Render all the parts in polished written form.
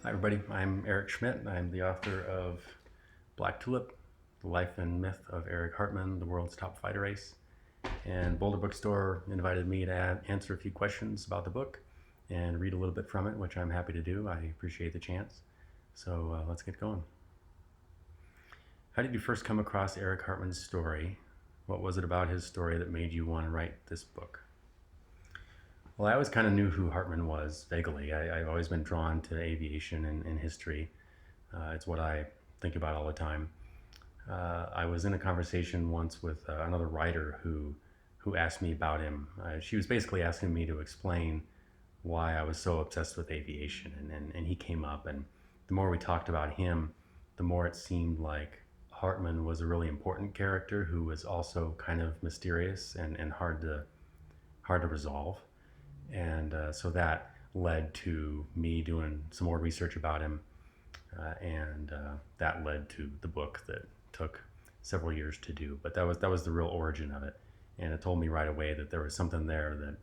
Hi, everybody. I'm Erik Schmidt. I'm the author of Black Tulip, The Life and Myth of Eric Hartman, the World's Top Fighter Ace. And Boulder Bookstore invited me to answer a few questions about the book and read a little bit from it, which I'm happy to do. I appreciate the chance. So let's get going. How did you first come across Eric Hartman's story? What was it about his story that made you want to write this book? Well, I always kind of knew who Hartman was, vaguely. I've always been drawn to aviation and history. It's what I think about all the time. I was in a conversation once with another writer who asked me about him. She was basically asking me to explain why I was so obsessed with aviation, and he came up, and the more we talked about him, the more it seemed like Hartman was a really important character who was also kind of mysterious and hard to resolve. And so that led to me doing some more research about him, and that led to the book that took several years to do. But that was the real origin of it, and it told me right away that there was something there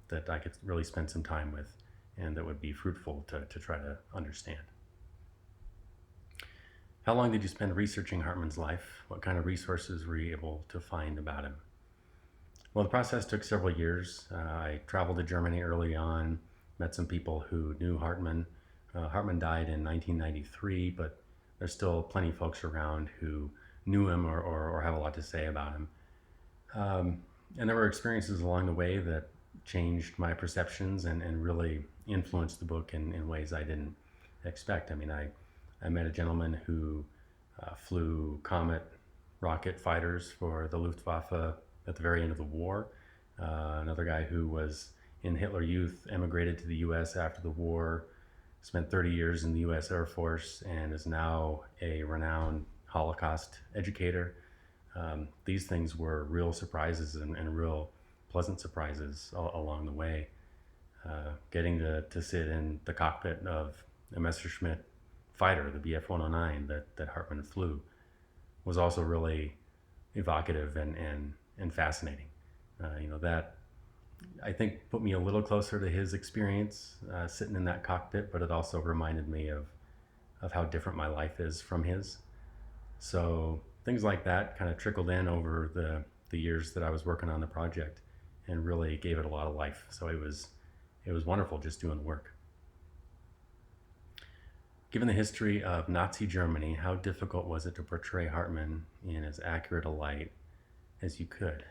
that I could really spend some time with, and that would be fruitful to try to understand. How long did you spend researching Hartman's life? What kind of resources were you able to find about him? Well, the process took several years. I traveled to Germany early on, met some people who knew Hartman. Hartman died in 1993, but there's still plenty of folks around who knew him or have a lot to say about him. And there were experiences along the way that changed my perceptions and really influenced the book in ways I didn't expect. I mean, I met a gentleman who flew Comet rocket fighters for the Luftwaffe at the very end of the war. Another guy who was in Hitler Youth, emigrated to the US after the war, spent 30 years in the US Air Force, and is now a renowned Holocaust educator. These things were real surprises and real pleasant surprises along the way. Getting to sit in the cockpit of a Messerschmitt fighter, the Bf-109 that Hartman flew, was also really evocative and fascinating. That I think put me a little closer to his experience sitting in that cockpit, but it also reminded me of how different my life is from his. So things like that kind of trickled in over the years that I was working on the project and really gave it a lot of life. So it was wonderful just doing work. Given the history of Nazi Germany, how difficult was it to portray Hartman in as accurate a light as you could?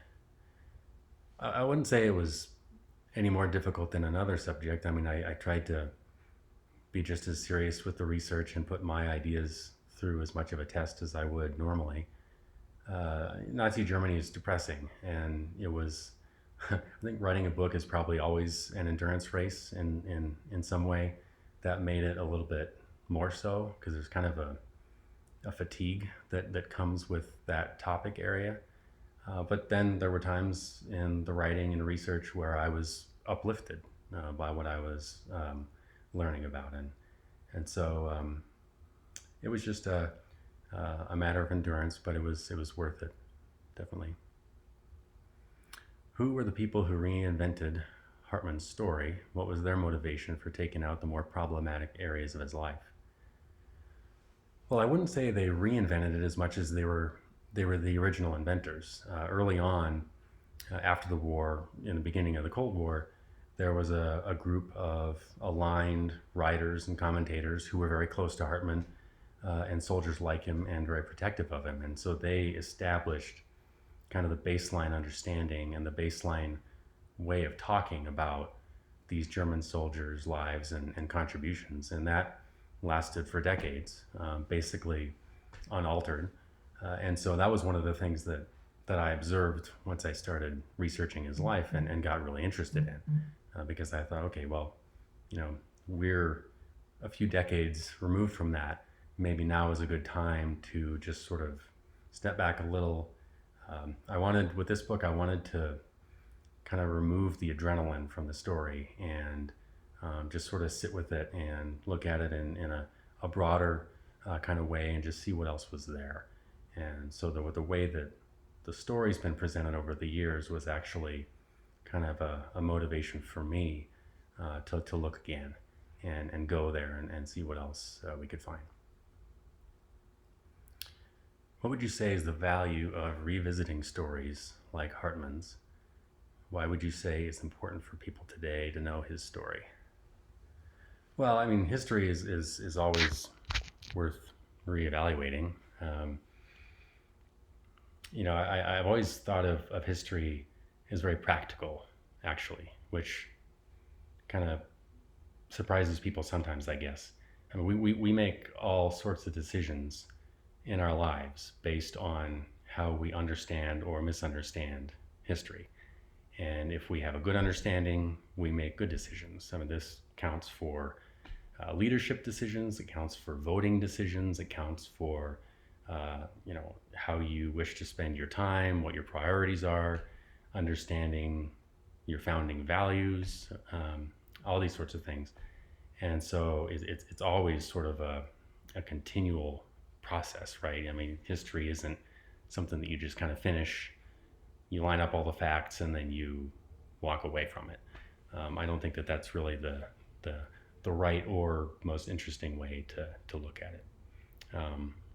I wouldn't say it was any more difficult than another subject. I mean, I tried to be just as serious with the research and put my ideas through as much of a test as I would normally. Nazi Germany is depressing, and it was, I think writing a book is probably always an endurance race in some way. That made it a little bit more so because there's kind of a fatigue that comes with that topic area. But then there were times in the writing and research where I was uplifted by what I was learning about, and so it was just a matter of endurance, but it was worth it, definitely. Who were the people who reinvented Hartman's story? What was their motivation for taking out the more problematic areas of his life? Well, I wouldn't say they reinvented it as much as they were the original inventors. Early on, after the war, in the beginning of the Cold War, there was a group of aligned writers and commentators who were very close to Hartman and soldiers like him and very protective of him. And so they established kind of the baseline understanding and the baseline way of talking about these German soldiers' lives and contributions. And that lasted for decades, basically unaltered. And so that was one of the things that I observed once I started researching his life and got really interested in, because I thought, okay, well, we're a few decades removed from that. Maybe now is a good time to just sort of step back a little. With this book, I wanted to kind of remove the adrenaline from the story and just sort of sit with it and look at it in a broader kind of way and just see what else was there. And so the way that the story's been presented over the years was actually kind of a motivation for me to look again and go there and see what else we could find. What would you say is the value of revisiting stories like Hartman's? Why would you say it's important for people today to know his story? Well, I mean, history is always worth reevaluating. Um, I've always thought of history as very practical, actually, which kind of surprises people sometimes, I guess. I mean, we make all sorts of decisions in our lives based on how we understand or misunderstand history. And if we have a good understanding, we make good decisions. I mean, this counts for leadership decisions, it counts for voting decisions, it counts for how you wish to spend your time, what your priorities are, understanding your founding values, all these sorts of things. And so it's always sort of a continual process, right? I mean, history isn't something that you just kind of finish, you line up all the facts, and then you walk away from it. I don't think that that's really the right or most interesting way to look at it.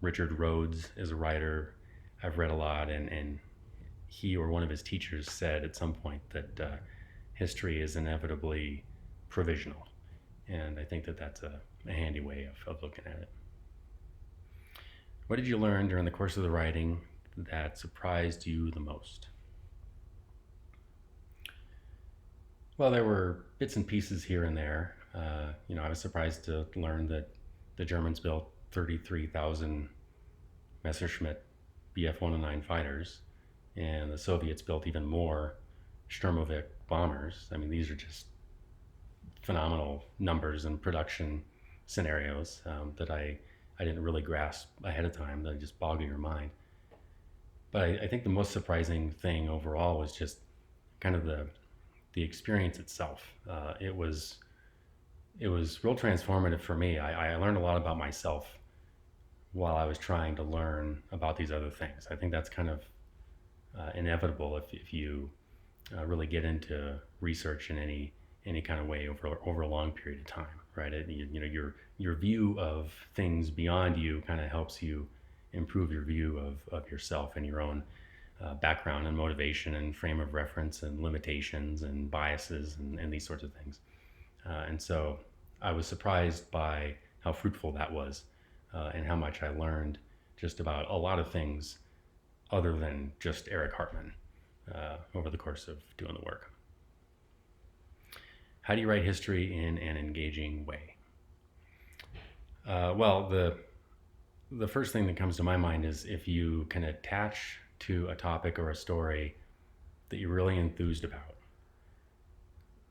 Richard Rhodes is a writer I've read a lot, and he or one of his teachers said at some point that history is inevitably provisional. And I think that that's a handy way of looking at it. What did you learn during the course of the writing that surprised you the most? Well, there were bits and pieces here and there. I was surprised to learn that the Germans built 33,000 Messerschmitt Bf-109 fighters, and the Soviets built even more Sturmovik bombers. I mean, these are just phenomenal numbers and production scenarios that I didn't really grasp ahead of time, that just boggle your mind. But I think the most surprising thing overall was just kind of the experience itself. It was real transformative for me. I learned a lot about myself while I was trying to learn about these other things. I think that's kind of inevitable if you really get into research in any kind of way over a long period of time, right? Your view of things beyond you kind of helps you improve your view of yourself and your own background and motivation and frame of reference and limitations and biases and these sorts of things. And so I was surprised by how fruitful that was and how much I learned just about a lot of things other than just Erik Hartman over the course of doing the work. How do you write history in an engaging way? Well, the first thing that comes to my mind is if you can attach to a topic or a story that you're really enthused about,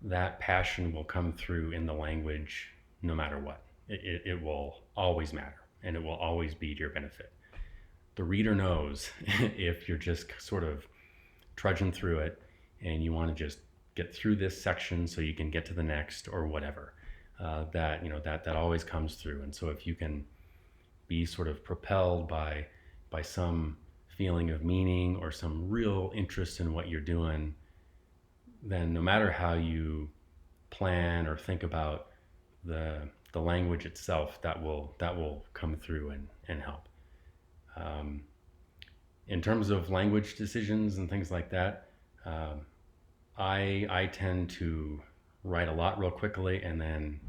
that passion will come through in the language no matter what. It will always matter, and it will always be to your benefit. The reader knows if you're just sort of trudging through it and you want to just get through this section so you can get to the next or whatever, that always comes through. And so if you can be sort of propelled by some feeling of meaning or some real interest in what you're doing, then no matter how you plan or think about the language itself, that will come through and help. In terms of language decisions and things like that, I tend to write a lot real quickly and then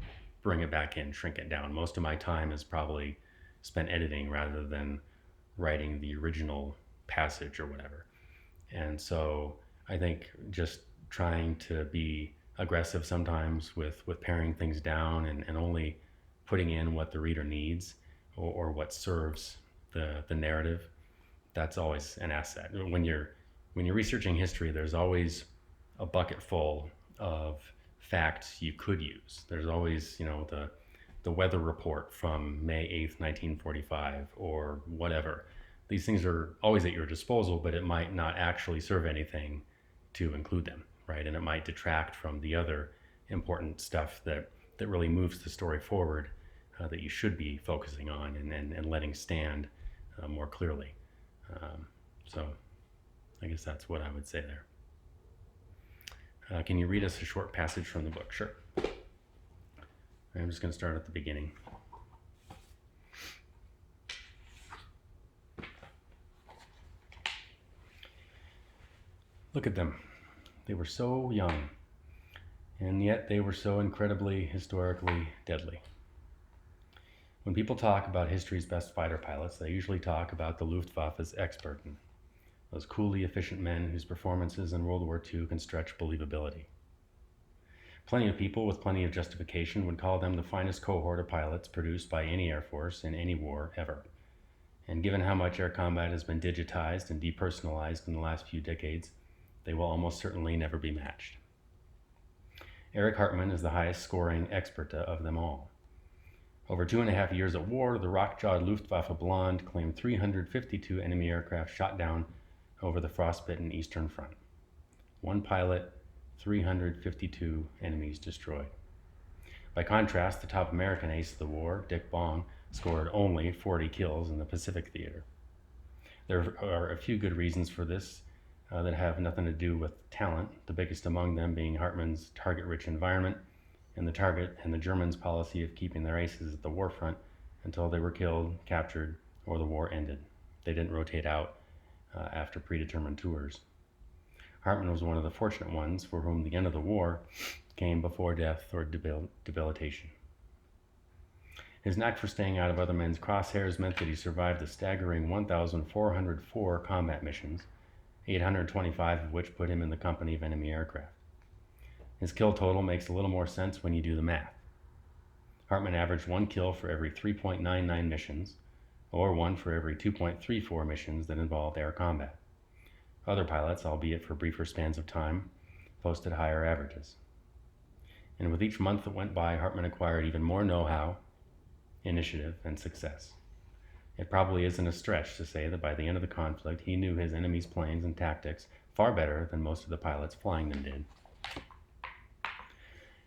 bring it back in, shrink it down. Most of my time is probably spent editing rather than writing the original passage or whatever. And so I think just trying to be aggressive sometimes with paring things down and only putting in what the reader needs or what serves the narrative, that's always an asset. When you're researching history, there's always a bucket full of facts you could use. There's always, the weather report from May 8th, 1945 or whatever. These things are always at your disposal, but it might not actually serve anything to include them, right? And it might detract from the other important stuff that really moves the story forward that you should be focusing on and letting stand more clearly. So I guess that's what I would say there. Can you read us a short passage from the book? Sure. All I'm just going to start at the beginning. Look at them. They were so young, and yet they were so incredibly, historically deadly. When people talk about history's best fighter pilots, they usually talk about the Luftwaffe's Experten, those coolly efficient men whose performances in World War II can stretch believability. Plenty of people with plenty of justification would call them the finest cohort of pilots produced by any Air Force in any war ever. And given how much air combat has been digitized and depersonalized in the last few decades, they will almost certainly never be matched. Erik Hartman is the highest scoring Experta of them all. Over 2.5 years of war, the rock-jawed Luftwaffe Blonde claimed 352 enemy aircraft shot down over the frostbitten Eastern Front. One pilot, 352 enemies destroyed. By contrast, the top American ace of the war, Dick Bong, scored only 40 kills in the Pacific Theater. There are a few good reasons for this that have nothing to do with talent, the biggest among them being Hartman's target-rich environment and the Germans' policy of keeping their aces at the war front until they were killed, captured, or the war ended. They didn't rotate out after predetermined tours. Hartman was one of the fortunate ones for whom the end of the war came before death or debilitation. His knack for staying out of other men's crosshairs meant that he survived a staggering 1,404 combat missions, 825 of which put him in the company of enemy aircraft. His kill total makes a little more sense when you do the math. Hartman averaged 1 kill for every 3.99 missions, or 1 for every 2.34 missions that involved air combat. Other pilots, albeit for briefer spans of time, posted higher averages. And with each month that went by, Hartman acquired even more know-how, initiative, and success. It probably isn't a stretch to say that by the end of the conflict, he knew his enemy's planes and tactics far better than most of the pilots flying them did.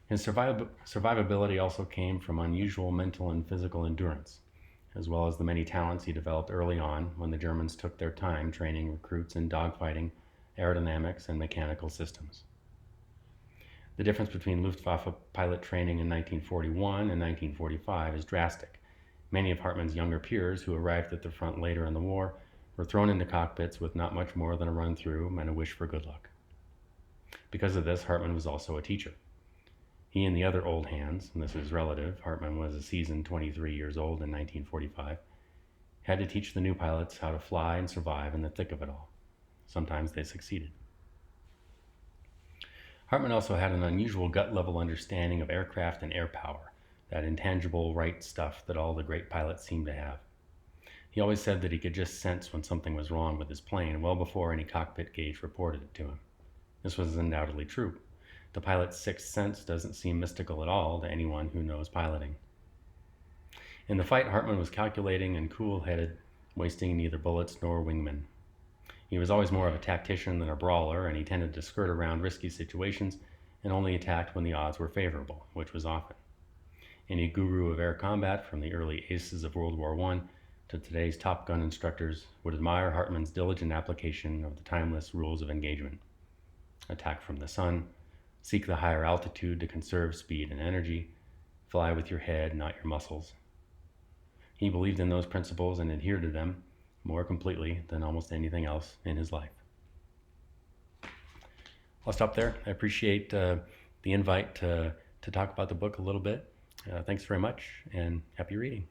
His survivability also came from unusual mental and physical endurance, as well as the many talents he developed early on when the Germans took their time training recruits in dogfighting, aerodynamics, and mechanical systems. The difference between Luftwaffe pilot training in 1941 and 1945 is drastic. Many of Hartman's younger peers who arrived at the front later in the war were thrown into cockpits with not much more than a run-through and a wish for good luck. Because of this, Hartman was also a teacher. He and the other old hands, and this is relative, Hartman was a seasoned 23 years old in 1945, had to teach the new pilots how to fly and survive in the thick of it all. Sometimes they succeeded. Hartman also had an unusual gut-level understanding of aircraft and air power, that intangible right stuff that all the great pilots seem to have. He always said that he could just sense when something was wrong with his plane well before any cockpit gauge reported it to him. This was undoubtedly true. The pilot's sixth sense doesn't seem mystical at all to anyone who knows piloting. In the fight, Hartman was calculating and cool-headed, wasting neither bullets nor wingmen. He was always more of a tactician than a brawler, and he tended to skirt around risky situations and only attacked when the odds were favorable, which was often. Any guru of air combat, from the early aces of World War I to today's Top Gun instructors, would admire Hartman's diligent application of the timeless rules of engagement. Attack from the sun, seek the higher altitude to conserve speed and energy, fly with your head, not your muscles. He believed in those principles and adhered to them more completely than almost anything else in his life. I'll stop there. I appreciate the invite to talk about the book a little bit. Thanks very much, and happy reading.